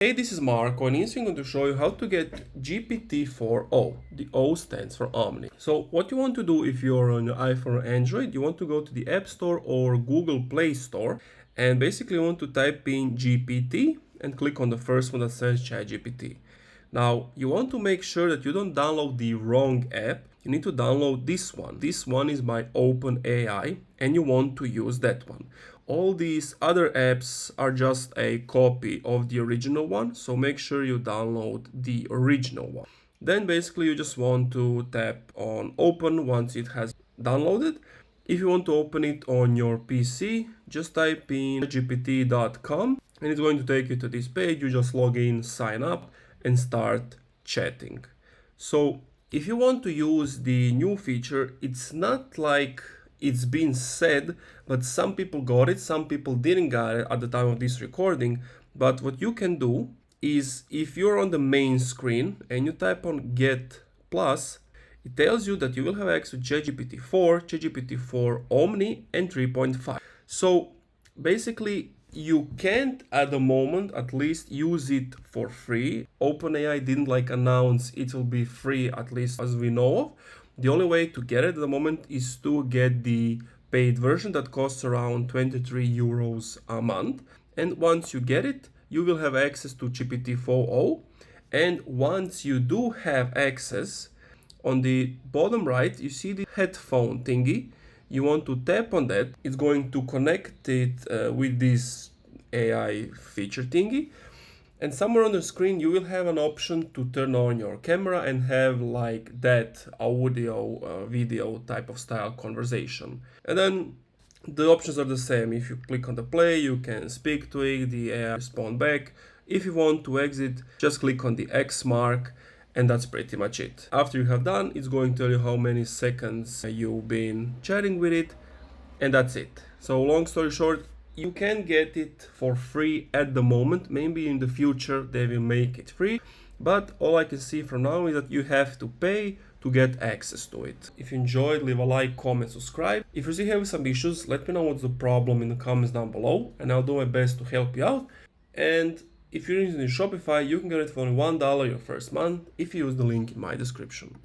Hey, this is Marco, and I'm going to show you how to get GPT-4o. The O stands for Omni. So what you want to do if you're on your iPhone or Android, you want to go to the App Store or Google Play Store, and basically you want to type in GPT and click on the first one that says ChatGPT. Now, you want to make sure that you don't download the wrong app. You need to download this one. This one is by OpenAI, and you want to use that one. All these other apps are just a copy of the original one, so make sure you download the original one. Then basically you just want to tap on open once it has downloaded. If you want to open it on your PC, just type in gpt.com and it's going to take you to this page. You just log in, sign up, and start chatting. So if you want to use the new feature, it's not like it's been said, but some people got it, some people didn't got it at the time of this recording. But what you can do is, if you're on the main screen and you type on Get Plus, it tells you that you will have access to ChatGPT-4, ChatGPT-4 Omni, and 3.5. So basically, you can't at the moment at least use it for free. OpenAI didn't announce it will be free, at least as we know of. The only way to get it at the moment is to get the paid version that costs around 23 euros a month. And once you get it, you will have access to GPT-4o. And once you do have access, on the bottom right, you see the headphone thingy. You want to tap on that. It's going to connect it with this AI feature thingy. And somewhere on the screen, you will have an option to turn on your camera and have that audio, video type of style conversation. And then the options are the same. If you click on the play, you can speak to it, the AI respond back. If you want to exit, just click on the X mark, and that's pretty much it. After you have done, it's going to tell you how many seconds you've been chatting with it, and that's it. So long story short, you can get it for free at the moment. Maybe in the future they will make it free, but all I can see from now is that you have to pay to get access to it. If you enjoyed, leave a like, comment, subscribe. If you're still having some issues, let me know what's the problem in the comments down below, and I'll do my best to help you out. And if you're using Shopify, you can get it for only $1 your first month if you use the link in my description.